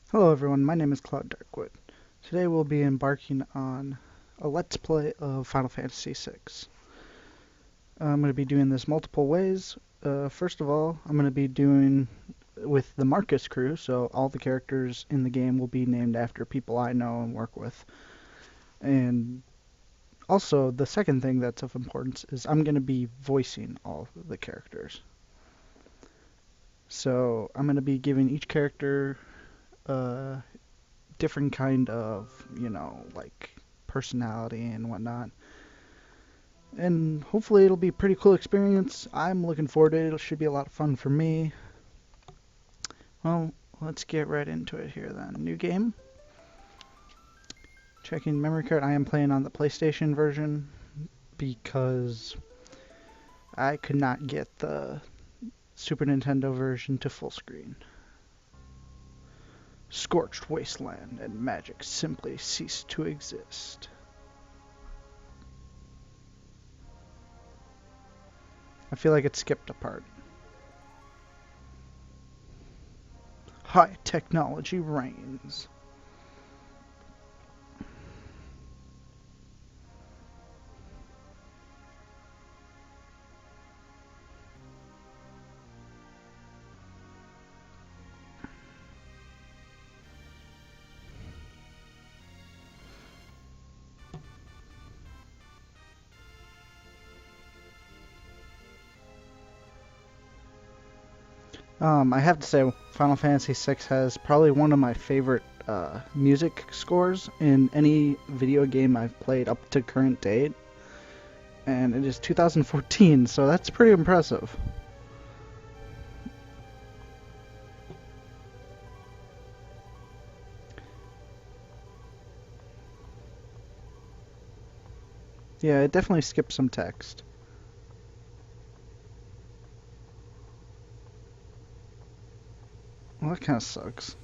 Hello everyone, my name is Cloud Darkwood. Today we'll be embarking on a Let's Play of Final Fantasy VI. I'm going to be doing this multiple ways. First of all, I'm going to be doing with the Marcus crew, so all the characters in the game will be named after people I know and work with. And also, the second thing that's of importance is I'm going to be voicing all of the characters. So I'm going to be giving each character different kind of, like personality and whatnot. And hopefully it'll be a pretty cool experience. I'm looking forward to it. It should be a lot of fun for me. Well, let's get right into it here then. New game. Checking memory card. I am playing on the PlayStation version because I could not get the Super Nintendo version to full screen. Scorched wasteland and magic simply cease to exist. I feel like it skipped a part. High technology reigns. I have to say, Final Fantasy VI has probably one of my favorite music scores in any video game I've played up to current date. And it is 2014, so that's pretty impressive. Yeah, it definitely skipped some text. Well, that kind of sucks.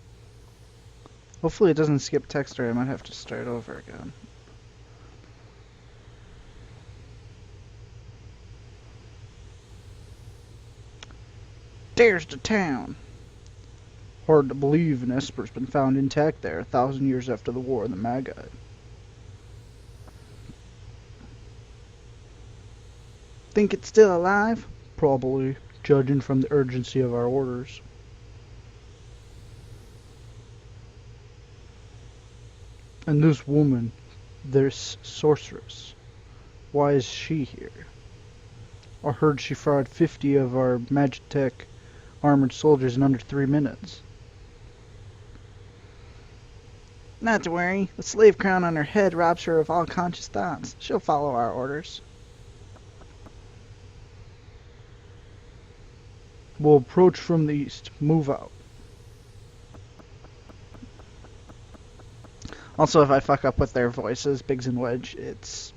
Hopefully it doesn't skip text or I might have to start over again. There's the town! Hard to believe an Esper's been found intact there 1,000 years after the War of the Magi. Think it's still alive? Probably, judging from the urgency of our orders. And this woman, this sorceress, why is she here? I heard she fried 50 of our Magitech armored soldiers in under 3 minutes. Not to worry, the slave crown on her head robs her of all conscious thoughts. She'll follow our orders. We'll approach from the east. Move out. Also, if I fuck up with their voices, Biggs and Wedge, it's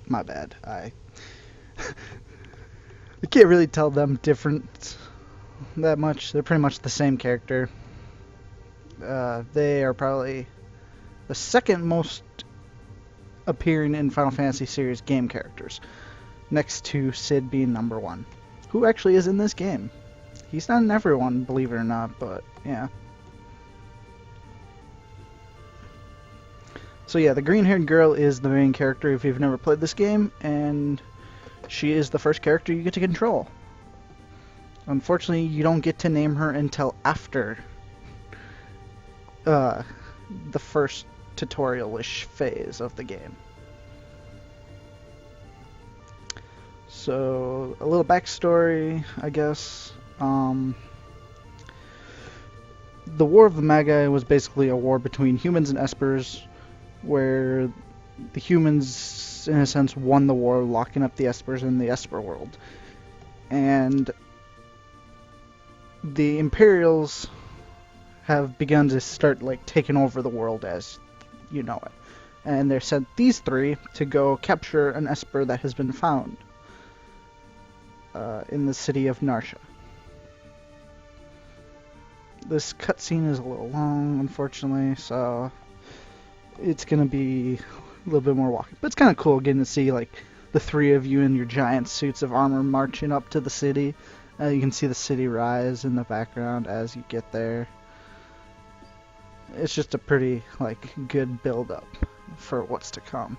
my bad. I can't really tell them different that much. They're pretty much the same character. They are probably the second most appearing in Final Fantasy series game characters, next to Sid being number 1, who actually is in this game. He's not in everyone, believe it or not, but yeah. So yeah, the green-haired girl is the main character if you've never played this game, and she is the first character you get to control. Unfortunately, you don't get to name her until after the first tutorial-ish phase of the game. So, a little backstory, I guess. The War of the Magi was basically a war between humans and Espers, where the humans, in a sense, won the war, locking up the Espers in the Esper world. And the Imperials have begun to start, like, taking over the world as you know it. And they're sent these 3 to go capture an Esper that has been found in the city of Narsha. This cutscene is a little long, unfortunately, so it's gonna be a little bit more walking. But it's kind of cool getting to see, like, the 3 of you in your giant suits of armor marching up to the city. You can see the city rise in the background as you get there. It's just a pretty, like, good build-up for what's to come.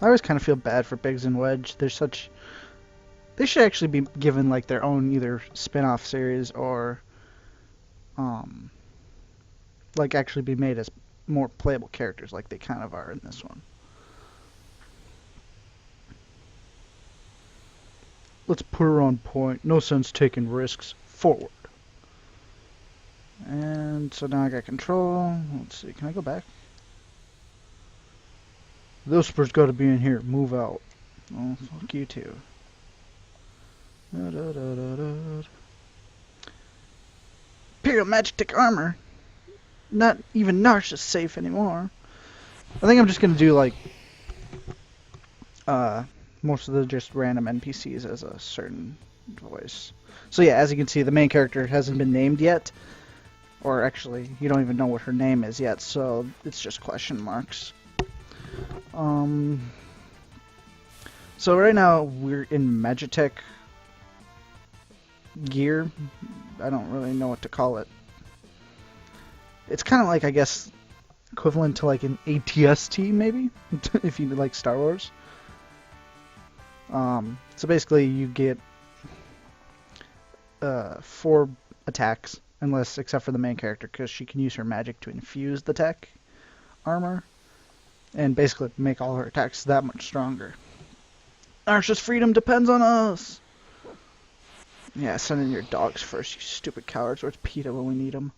I always kind of feel bad for Biggs and Wedge. They're such... They should actually be given, like, their own either spin-off series or, like, actually be made as more playable characters like they kind of are in this one. Let's put her on point. No sense taking risks. Forward. And so now I got control. Let's see. Can I go back? Those spurs got to be in here. Move out. Oh, fuck you too. Imperial Magic armor. Not even Narsh is safe anymore. I think I'm just gonna do like most of the just random NPCs as a certain voice. So yeah, as you can see, the main character hasn't been named yet. Or actually, you don't even know what her name is yet, so it's just question marks. So right now we're in Magitech gear. I don't really know what to call it. It's kind of like, I guess, equivalent to like an ATST maybe, if you like Star Wars. So basically you get 4 attacks, except for the main character, because she can use her magic to infuse the tech armor, and basically make all her attacks that much stronger. Arsha's freedom depends on us! Yeah, send in your dogs first, you stupid cowards. Where's PETA when we need them?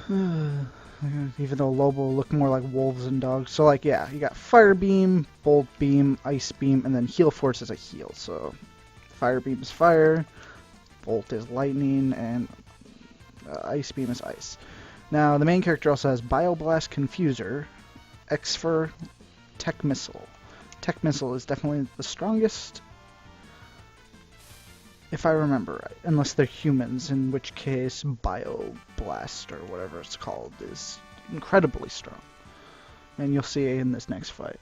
Even though Lobo look more like wolves and dogs. So, like, yeah, you got Fire Beam, Bolt Beam, Ice Beam, and then Heal Force is a heal. So, Fire Beam is fire, Bolt is lightning, and Ice Beam is ice. Now, the main character also has Bioblast Confuser, Exfer, Tech Missile. Tech Missile is definitely the strongest, if I remember right. Unless they're humans, in which case Bioblast, or whatever it's called, is incredibly strong. And you'll see in this next fight.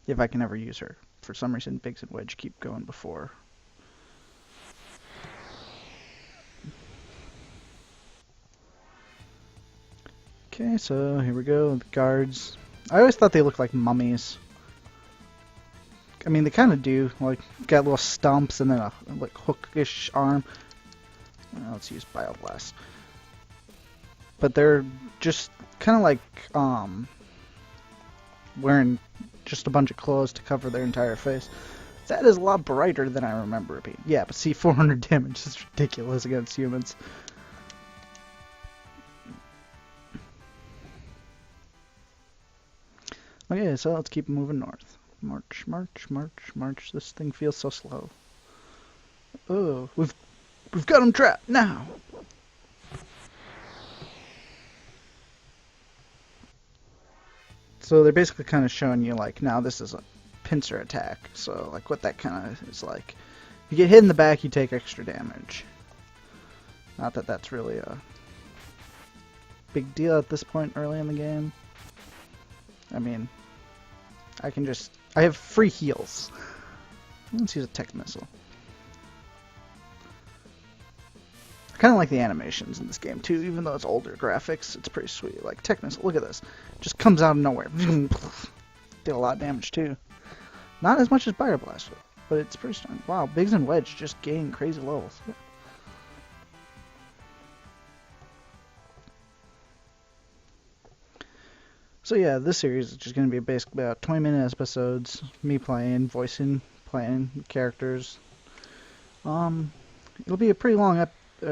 If I can ever use her. For some reason, Biggs and Wedge keep going before. Okay, so here we go, the guards. I always thought they looked like mummies. I mean, they kind of do. Like, got little stumps and then a like hookish arm. Let's use Bioblast. But they're just kind of like wearing just a bunch of clothes to cover their entire face. That is a lot brighter than I remember it being. Yeah, but see, 400 damage is ridiculous against humans. Okay, so let's keep moving north. March, march, march, march. This thing feels so slow. Oh, we've got him trapped now. So they're basically kind of showing you, like, now this is a pincer attack. So, like, what that kind of is like. If you get hit in the back, you take extra damage. Not that that's really a big deal at this point early in the game. I mean, I have free heals. Let's use a Tech Missile. I kind of like the animations in this game too, even though it's older graphics, it's pretty sweet. Like, Tech Missile, look at this. Just comes out of nowhere. Did a lot of damage too. Not as much as Bioblast, but it's pretty strong. Wow, Biggs and Wedge just gain crazy levels. So yeah, this series is just going to be basically about 20-minute episodes, me playing, voicing, playing characters. It'll be a pretty long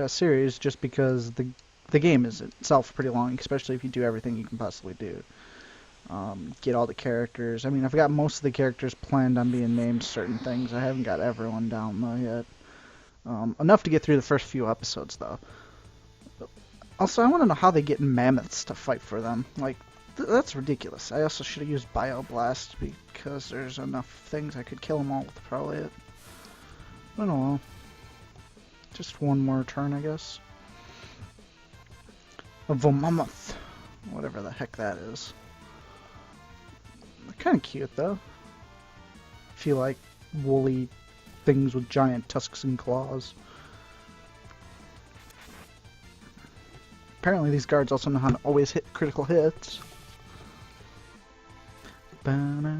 series just because the game is itself pretty long, especially if you do everything you can possibly do. Get all the characters. I mean, I've got most of the characters planned on being named certain things. I haven't got everyone down though yet. Enough to get through the first few episodes though. Also, I want to know how they get mammoths to fight for them. Like, that's ridiculous. I also should have used Bioblast because there's enough things I could kill them all with probably it. I don't know. Just one more turn, I guess. A Vomammoth. Whatever the heck that is. They're kind of cute, though. if you like woolly things with giant tusks and claws. Apparently these guards also know how to always hit critical hits. The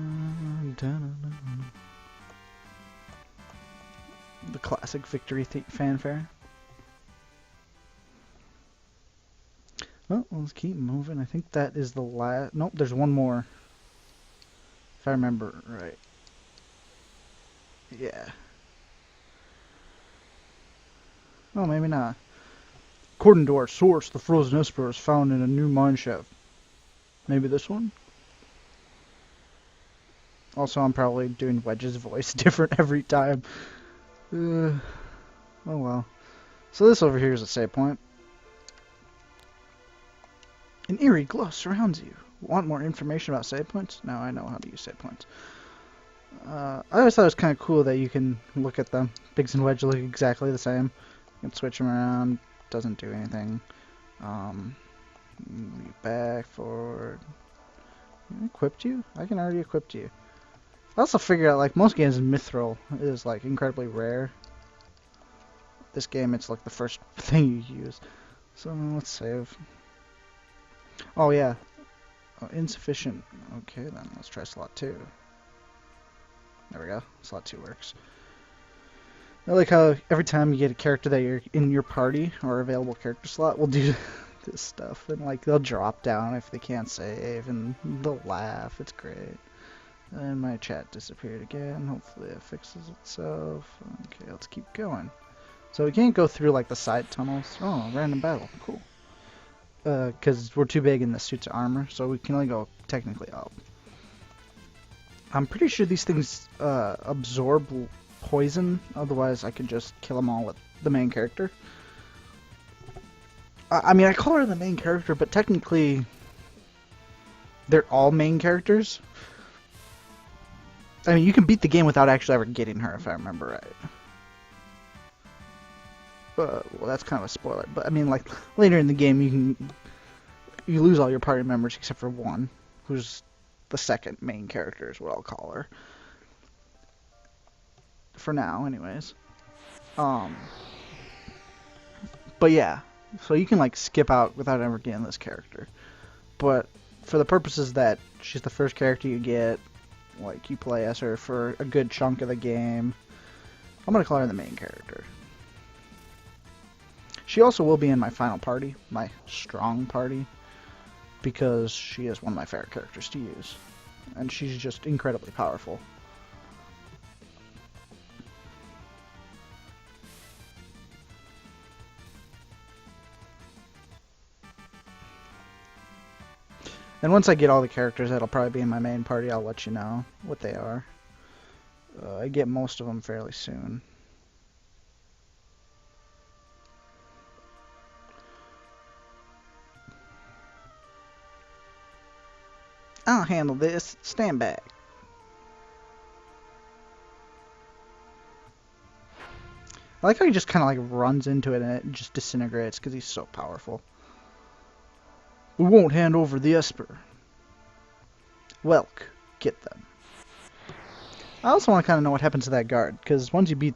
classic victory fanfare. Well, let's keep moving. I think that is the last... Nope, there's one more. If I remember right. Yeah. Oh, maybe not. According to our source, the frozen Esper is found in a new mine shaft. Maybe this one? Also, I'm probably doing Wedge's voice different every time. Oh well. So this over here is a save point. An eerie glow surrounds you. Want more information about save points? Now I know how to use save points. I always thought it was kind of cool that you can look at them. Biggs and Wedge look exactly the same. You can switch them around. Doesn't do anything. Back, forward. Equipped you? I can already equip you. I also figure out, like, most games in Mithril is, like, incredibly rare. This game, it's, like, the first thing you use. So, let's save. Oh, yeah. Oh, insufficient. Okay, then let's try slot 2. There we go. Slot 2 works. I like how every time you get a character that you're in your party or available character slot will do this stuff. And, like, they'll drop down if they can't save, and they'll laugh. It's great. And my chat disappeared again. Hopefully it fixes itself. Okay, let's keep going. So we can't go through like the side tunnels. Oh, random battle. Cool. Because we're too big in the suits of armor, so we can only go technically up. I'm pretty sure these things absorb poison. Otherwise, I could just kill them all with the main character. I mean, I call her the main character, but technically they're all main characters. I mean, you can beat the game without actually ever getting her, if I remember right. Well, that's kind of a spoiler. But I mean, like later in the game, you lose all your party members except for one, who's the second main character, is what I'll call her. For now, anyways. But yeah, so you can like skip out without ever getting this character. But for the purposes that she's the first character you get. Like, you play as her for a good chunk of the game. I'm going to call her the main character. She also will be in my final party, my strong party, because she is one of my favorite characters to use. And she's just incredibly powerful. And once I get all the characters that'll probably be in my main party, I'll let you know what they are. I get most of them fairly soon. I'll handle this. Stand back. I like how he just kind of like runs into it and it just disintegrates because he's so powerful. We won't hand over the Esper. Welk, get them. I also want to kind of know what happens to that guard, because once you beat...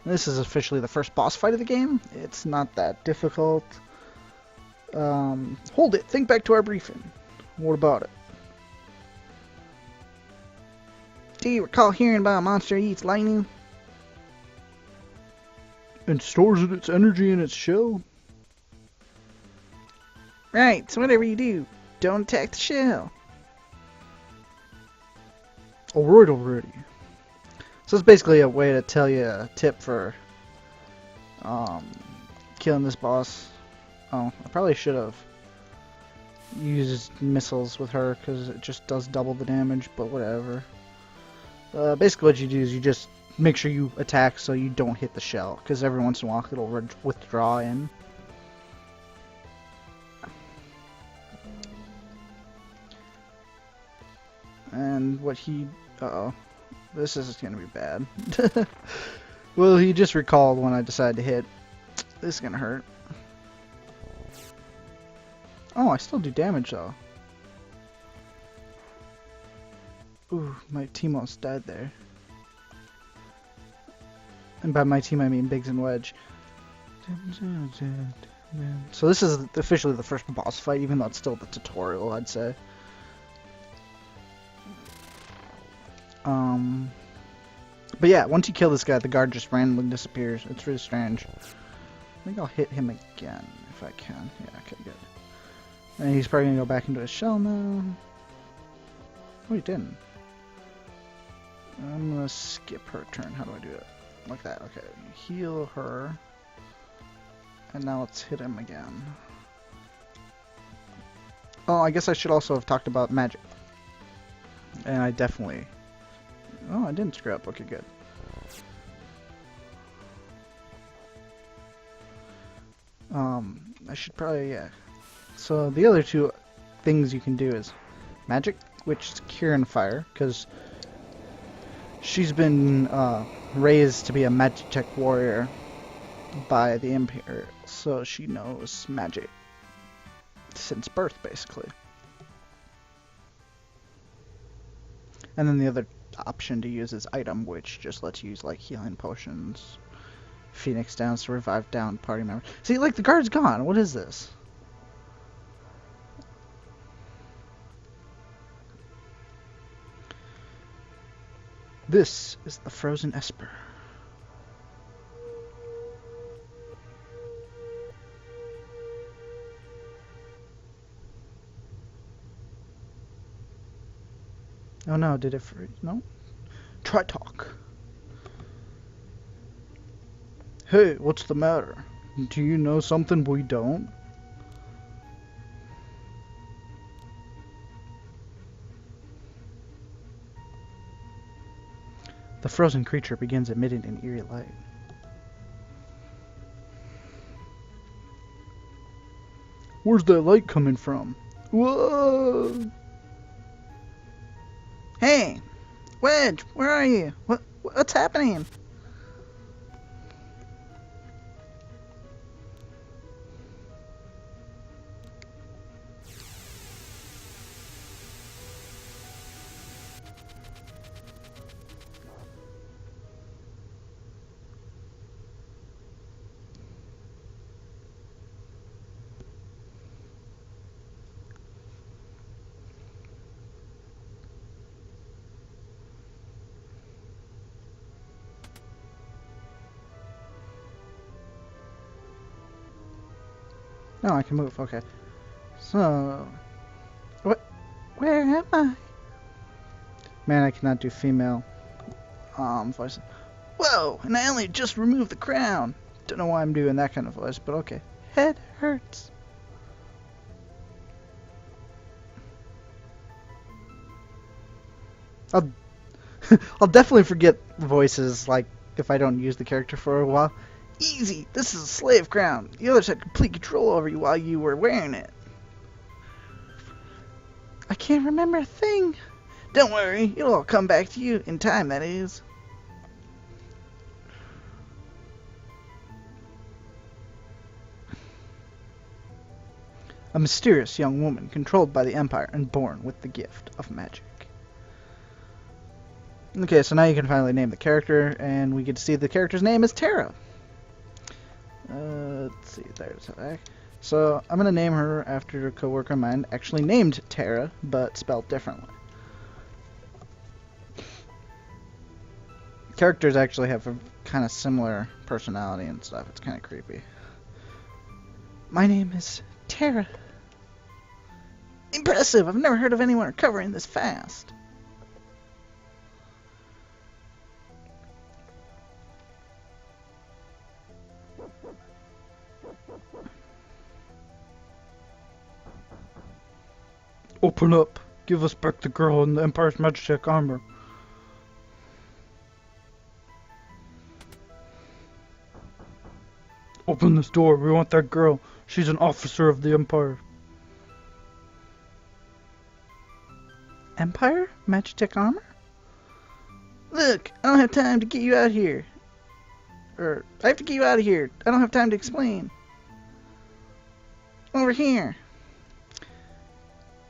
This is officially the first boss fight of the game. It's not that difficult. Hold it. Think back to our briefing. What about it? Do you recall hearing about a monster eats lightning? And stores its energy in its shell? Right, so whatever you do, don't attack the shell. Alrighty. So it's basically a way to tell you a tip for killing this boss. Oh, I probably should have used missiles with her because it just does double the damage, but whatever. Basically what you do is you just make sure you attack so you don't hit the shell, because every once in a while it'll withdraw in. And what he... Uh-oh. This is going to be bad. Well, he just recalled when I decided to hit. This is going to hurt. Oh, I still do damage, though. Ooh, my team almost died there. And by my team I mean Biggs and Wedge. So this is officially the first boss fight, even though it's still the tutorial, I'd say. But yeah, once you kill this guy, the guard just randomly disappears. It's really strange. I think I'll hit him again, if I can. Yeah, okay, good. And he's probably gonna go back into his shell now. Oh, he didn't. I'm gonna skip her turn. How do I do it? Like that, okay. Heal her. And now let's hit him again. Oh, I guess I should also have talked about magic. And I definitely... Oh, I didn't screw up. Okay, good. I should probably, yeah. So the other two things you can do is magic, which is cure and fire, because she's been raised to be a Magitech warrior by the Empire, so she knows magic since birth, basically. And then the other option to use is item, which just lets you use like healing potions, Phoenix Downs to revive down party members. See, like the guard's gone. What is this? This is the Frozen Esper. Oh no, did it freeze? No? Try talk. Hey, what's the matter? Do you know something we don't? The frozen creature begins emitting an eerie light. Where's that light coming from? Whoa! Hey! Wedge, where are you? What's happening? No, I can move, okay. So... Where am I? Man, I cannot do female voice. Whoa, and I only just removed the crown. Don't know why I'm doing that kind of voice, but okay. Head hurts. I'll definitely forget voices, like, if I don't use the character for a while. Easy! This is a slave crown. The others had complete control over you while you were wearing it. I can't remember a thing. Don't worry, it'll all come back to you, in time, that is. A mysterious young woman controlled by the Empire and born with the gift of magic. Okay, so now you can finally name the character, and we get to see the character's name is Terra. Let's see, there's that. So I'm gonna name her after a coworker of mine, actually named Terra, but spelled differently. Characters actually have a kind of similar personality and stuff. It's kind of creepy. My name is Terra. Impressive! I've never heard of anyone recovering this fast. Open up! Give us back the girl in the Empire's Magitech armor. Open this door. We want that girl. She's an officer of the Empire. Empire? Magitech armor? Look, I don't have time to get you out here. I have to get you out of here. I don't have time to explain. Over here.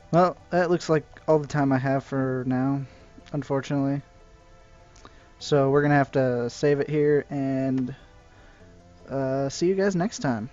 Well, that looks like all the time I have for now. unfortunately. So we're going to have to save it here and see you guys next time.